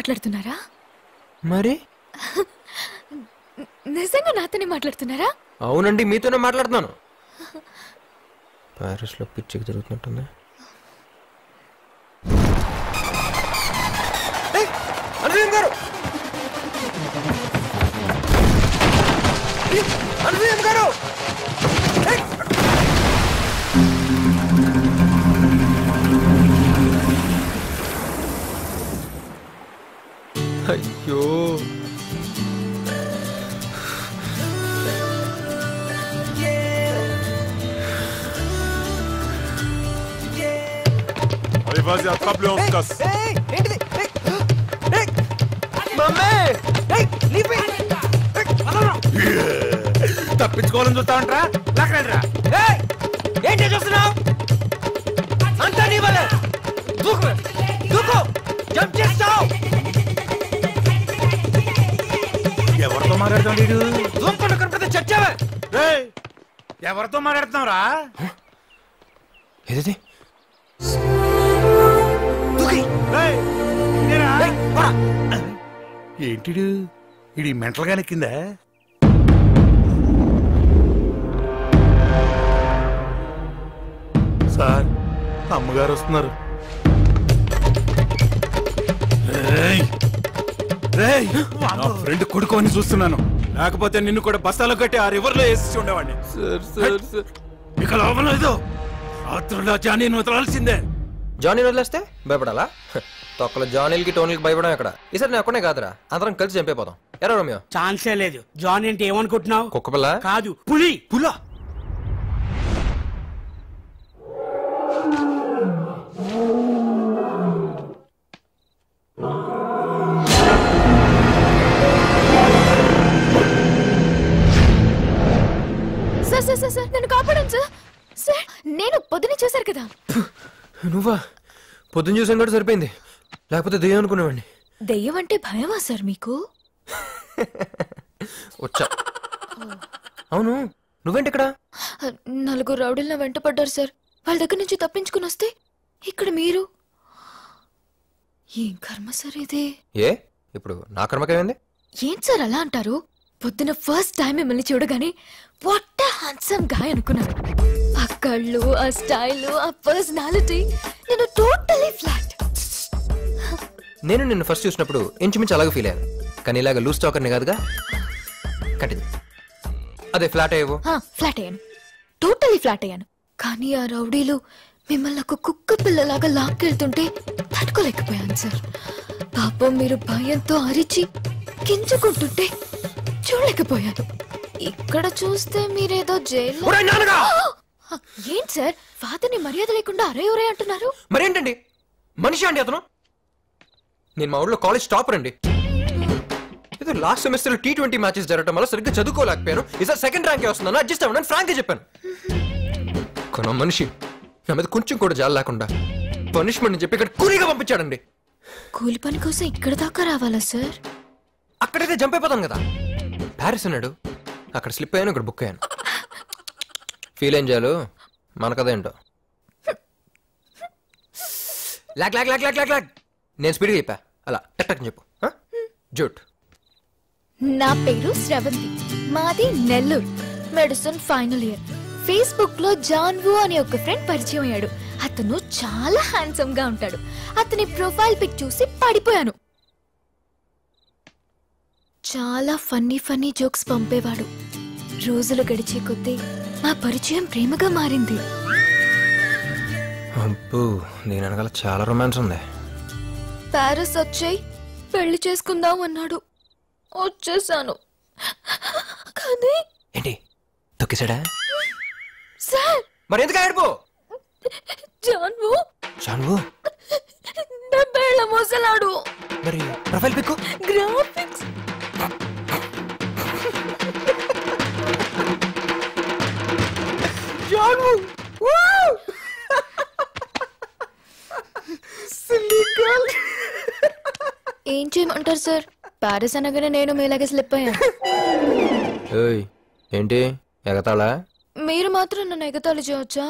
మాట్లాడుతున్నారా? మరి నిజంగా నాతోనే మాట్లాడుతున్నారా? అవునండి, మీతోనే మాట్లాడుతున్నాను. ప్యారిస్ లో పిచ్చికి తిరుగుతున్నట్టుంది. అనుసూయం గారు, అనుసూయం గారు, అయ్యో Allez, vas-y, attrape-le en casse. తప్పించుకోవాలని చూస్తా ఉంటా. ఏంటి చూస్తున్నావు? అంతా నీ వల్లే. దూకు, దూకు, జంప్ చేస్తావు. ఎవరితో మాట్లాడుతాడు? దూకుండా కనపడితే చచ్చావే. ఎవరితో మాట్లాడుతున్నావురా? ఏది ఏంటిడు? ఇది మెంటల్ గా నెక్కిందా? సార్, అమ్మగారు వస్తున్నారు. నా ఫ్రెండ్ కొడుకు అని చూస్తున్నాను. లేకపోతే నిన్ను కూడా బస్తాలో కట్టి ఆ రివర్ లో వేసి ఉండేవాడిని. ఇక లోపల లేదు. రాత్రుల్లో జానీని వదలాల్సిందే. జానీ వదిలేస్తే భయపడాలా? తొక్కల జానీలకి టోనీలకి భయపడం ఎక్కడ? ఈసారి నేను ఒక్కనే కాదురా, అందరం కలిసి చంపైపోతాం. ఎరా రమ్య? ఛాన్సే లేదు. జానీ అంటే ఏమనుకుంటున్నావు? కుక్కపిల్ల కాదు, పులి. పులా? సార్ సార్ సార్ సార్ నన్ను కాపాడండి సార్. సార్ నేను పొద్దునే చూశారు కదా. నువ్వా? పొద్దున్న చూసాను కూడా సరిపోయింది, లేకపోతే దెయ్యం అనుకునేవాడిని. దెయ్యం అంటే భయమా సార్ మీకు? వచ్చా. అవును, నువ్వేంటి ఇక్కడ? నలుగురు రౌడీలు నా వెంట పడ్డారు సార్. వాళ్ళ దగ్గర నుంచి తప్పించుకుని వస్తే ఇక్కడ మీరు. ఏం కర్మ సార్ ఇది? ఏ ఇప్పుడు నా కర్మకేమైంది? ఏం సార్ అలా అంటారు? పొద్దున ఫస్ట్ టైం మిమ్మల్ని చూడగానే వాట్ హ్యాండ్సమ్ గాయ్ అనుకున్నాను. ఆ కళ్ళు, ఆ స్టైల్, ఆ పర్సనాలిటీ, నేను టోటలీ ఫ్లాట్. నేను నిన్ను ఫస్ట్ చూసినప్పుడు ఇంచుమించు అలాగే ఫీల్ అయ్యాను, కానీ ఇలాగ లూజ్ టాకర్ని కాదుగా. కంటిన్యూ. అదే ఫ్లాట్ అయ్యేవో? ఫ్లాట్ అయ్యాను, టోటలీ ఫ్లాట్ అయ్యాను. కానీ ఆ రౌడీలు మిమ్మల్ని ఒక కుక్క పిల్లలాగా లాక్కెళ్తుంటే తట్టుకోలేకపోయాను సార్. పాపం మీరు భయంతో అరిచి గింజుకుంటుంటే చూడలేకపోయాను. ఇక్కడ చూస్తే మీరేదో జైల్లో. ఏంటి సార్ ఫాదర్ని మర్యాద లేకుండా అరే ఒరే అంటున్నారు? మరేంటండి, మనిషి అండి అతను. నేను మా ఊళ్ళో కాలేజ్ టాపర్ అండి. ఏదో లాస్ట్ సెమిస్టర్ T20 మ్యాచెస్ జరగడం వల్ల సరిగ్గా చదువుకోలేకపోయాను. ఈసారి సెకండ్ ర్యాంకే వస్తున్నాను, అడ్జస్ట్ అవ్వను ఫ్రాంక్గా చెప్పాను. కొన మనిషి నా మీద కొంచెం కూడా జాలి లేకుండా పనిష్మెంట్ చెప్పి ఇక్కడ కూలీగా పంపించాడండి. కూలి పని కోసం ఇక్కడ దాకా రావాలా సార్? అక్కడైతే జంప్ అయిపోతాను కదా. ప్యారిస్ అన్నాడు, అక్కడ స్లిప్ అయ్యాను, ఇక్కడ బుక్ అయ్యాను. ఫీల్ ఏం చేయాలి మనకదేంటో. లాక్ లాక్ లాక్ లాక్ లాక్ లాక్. నేను స్పీడ్గా చెప్పా, అలా టక్ చెప్పు. జూట్. నా పేరు శ్రవంతి, మాది Nellore. Medicine final year. Facebook లో జాన్వు అనే ఒక ఫ్రెండ్ పరిచయం అయ్యాడు. అతను చాలా హ్యాండ్సమ్ గా ఉంటాడు. అతని ప్రొఫైల్ పిక్ చూసి పడిపోయాను. చాలా ఫన్నీ ఫన్నీ జోక్స్ పంపేవాడు. రోజులు గడిచే కొద్దీ మా పరిచయం ప్రేమగా మారింది. అబ్బో, దీని వెనకాల చాలా రొమాన్స్ ఉంది. ప్యారిస్ వచ్చాయి, పెళ్లి చేసుకుందాం అన్నాడు. వచ్చేసాను. కానీ ఏంటి తొక్కేసాడా? సార్ మరి ఎందుకు ఆడిపో? జాన్వు జాన్వు 70 ఏళ్ల మోసలాడు. మరి ప్రొఫైల్ పిక్, గ్రాఫిక్స్ జాన్వు. ఏం చేయమంటారు సార్? ప్యారిస్ అనగానే నేను మీలాగే స్లిప్ అయ్యాను. ఏయ్ ఏంటి ఎగతాళా? మీరు మాత్రం నన్ను ఎగతాళి చేయవచ్చా?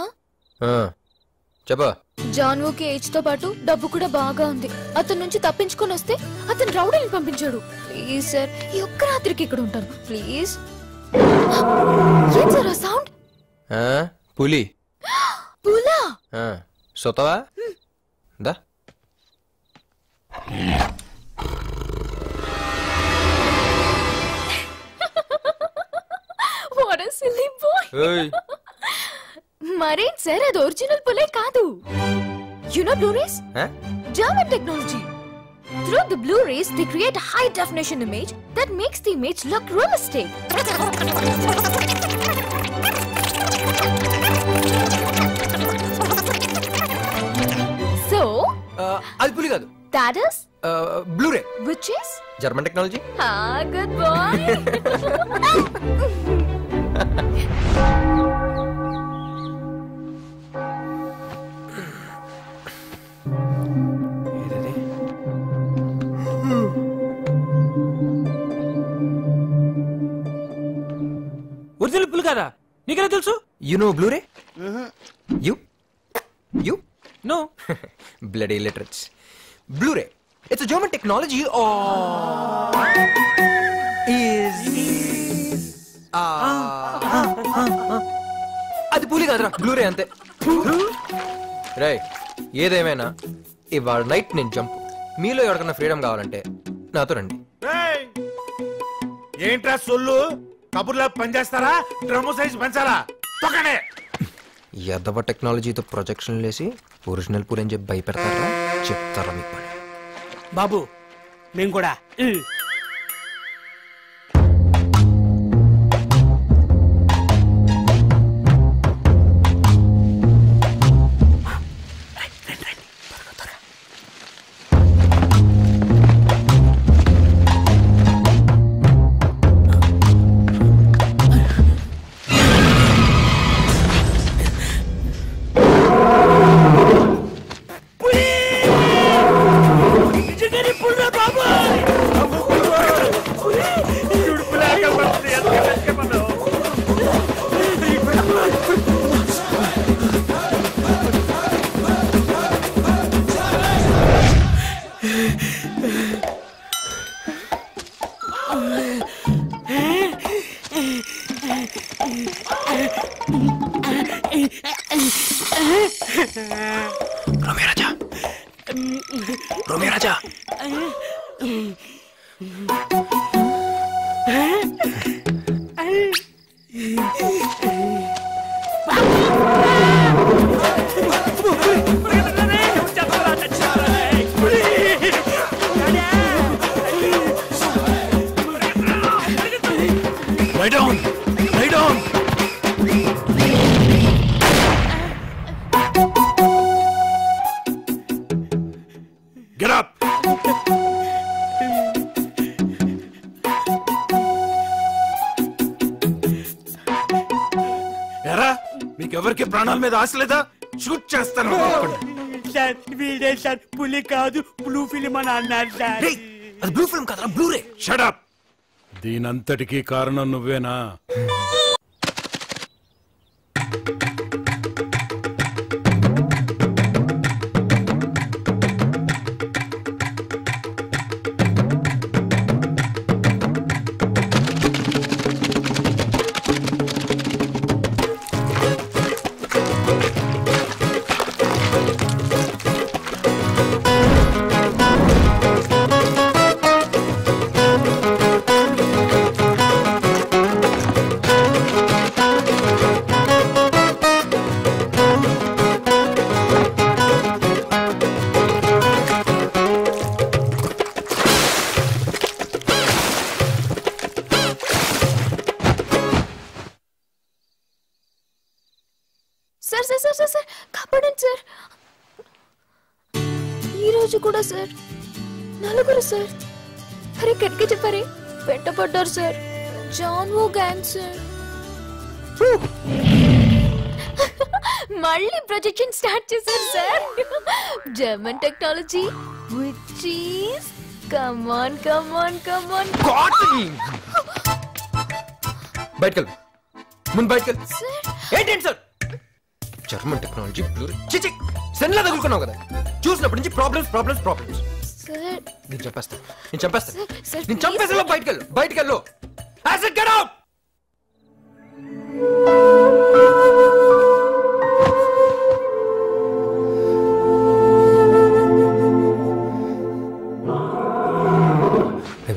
చెప్పు. జాన్వోకి ఏజ్ తో పాటు డబ్బు కూడా బాగా ఉంది. అతని నుంచి తప్పించుకొని వస్తే అతను రౌడీని పంపించాడు. ప్లీజ్ సార్, ఈ ఒక్క రాత్రికి ఇక్కడ ఉంటాను ప్లీజ్. ఏం సార్ ఆ సౌండ్? పులి. పులా? సొతవా దా. What a silly boy. మరేం సార్, అది ఒరిజినల్ పులే కాదు. You know Blu-rays? German technology. Through the Blu-rays, they create a high-definition image that makes the image look realistic. So, అది పులి కాదు. that is Blu-ray. which is German technology. good boy. Original పులి కదా, నీకెలా తెలుసు? You know Blu-ray? You? No. Bloody illiterates. Blu-ray. It's a German technology. అది పులి కాదురా, బ్లూరే అంతే. రే, ఏదేమైనా ఇవాళ నైట్ నేను జంప్. మీలో ఎవరికన్నా ఫ్రీడమ్ కావాలంటే నాతో రండి. ఏంట్రా సొల్లు? కబుర్లా పనిచేస్తారా? డ్రమ్ము సైజ్ పెంచాలా? తొక్కడే. ఎదవ టెక్నాలజీతో ప్రొజెక్షన్ లేసి ఒరిజినల్ పూరి అని చెప్పి భయపెడతారా? చెప్తారా మీకు పని? బాబు మేము కూడా రాజా Lie down! Lie down! Get up! ఎరా మీకెవరికి ప్రాణాల మీద ఆశ లేదా? షూట్ చేస్తాను. సార్ వీడే సార్ పులి కాదు బ్లూ ఫిల్మ్ అని అన్నారు సార్. అది బ్లూ ఫిల్మ్ కాదురా, బ్లూరే. Shut up. దీనంతటికీ కారణం నువ్వేనా? Sir sir sir sir sir కాపాడండి సార్. ఈరోజు కూడా సార్ నలుగురు సార్. అరే కట్కి చెప్పారే వెంటపడ్డారు సార్. జాన్వో గ్యాంగ్ సార్. మళ్ళీ ప్రొజెక్షన్ స్టార్ట్ చేశారు sir. German technology which is come on బయటకెళ్ళు, ముందు బయటకెళ్ళు. సార్ ఏంటండి సార్? German technology blu ray. చిచి సెన్లా తగులుకున్నావు కదా, చూసినప్పటి నుంచి ప్రాబ్లమ్స్ ప్రాబ్లమ్స్ ప్రాబ్లమ్స్. సార్ నేను చెప్పేస్తా, నేను చెప్పేస్తా, సార్ నేను చంపేసా. బయటకెళ్ళు, బయటకెళ్ళు. I said get out.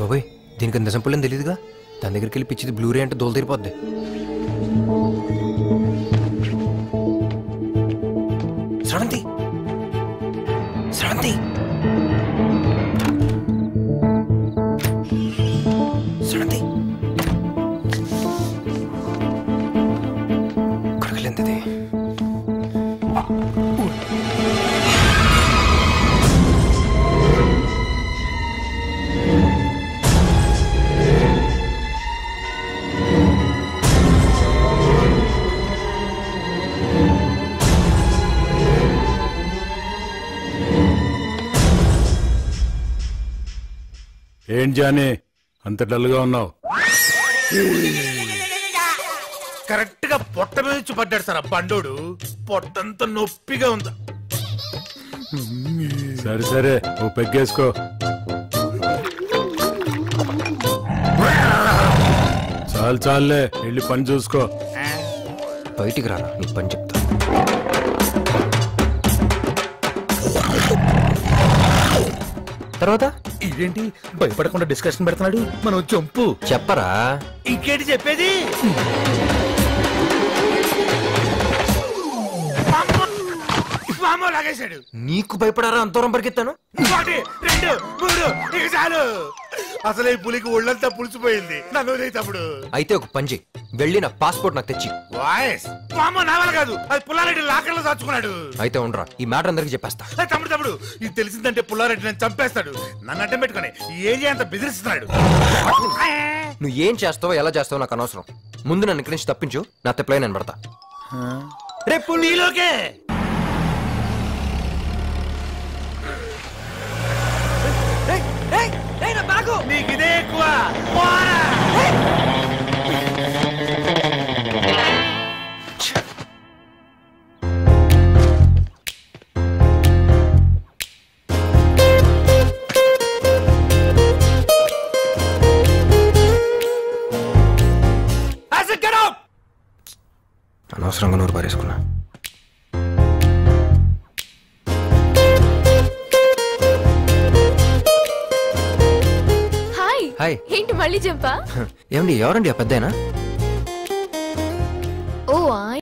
బాబాయ్, దీనికి అంత సింపుల్ అని తెలియదుగా. దాని దగ్గరికి వెళ్ళి పిచ్చిది బ్లూరే అంటే దోలు తీరిపోద్ది. శ్రవంతి, శ్రవంతి, శ్రవంతి, కొడకలేంతది. ఏం జానీ అంత డల్గా ఉన్నావు? కరెక్ట్ గా పొట్ట మీద నుంచి పడ్డాడు సార్ ఆ బండోడు. పొట్టంతా నొప్పిగా ఉందా? సరే సరే, ఓ పెగ్గేసుకో. చాలు చాలులే, వెళ్ళి పని చూసుకో. బయటికి రారా, నీ పని చెప్తా. తర్వాత ఇదేంటి భయపడకుండా డిస్కషన్ పెడుతున్నాడు? మనం చంపు చెప్పరా. ఇంకేంటి చెప్పేది? లాగేశాడు. నీకు భయపడారా అంత దూరం పరిగెత్తాను? 1 2 3 ఇక చాలు. అసలు ఈ పులికి ఒళ్ళంతా పులిసిపోయింది. నన్ను వదిలేయ్ తమ్ముడు. అయితే ఒక పని చెయ్యి, వెళ్ళి నా పాస్పోర్ట్ నాకు తెచ్చి. వాయిస్ మామ నా వల్ల కాదు, అది పుల్లారెడ్డి లాకర్లో దాచుకున్నాడు. అయితే ఉండరా, ఈ మ్యాటర్ అందరికి చెప్పేస్తా. తమ్ముడు ఇది తెలిసిందంటే పుల్లారెడ్డి నన్ను చంపేస్తాడు. నన్ను అడ్డం పెట్టుకుని ఈ ఏరియా అంతా బెదిరిస్తున్నాడు. నువ్వు ఏం చేస్తావో ఎలా చేస్తావో నాకు అనవసరం. ముందు నన్ను ఇక్కడి నుంచి తప్పించు, నా తెప్పలై నేను పడతా. రేపు నీలోకే నీకు ఇదే ఎక్కువ. అనవసరంగా నోరు పారేసుకున్నా. హాయ్. ఏంటి మళ్ళీ జంపా? ఏమండి, ఎవరండి ఆ పెద్దయినా? ఓ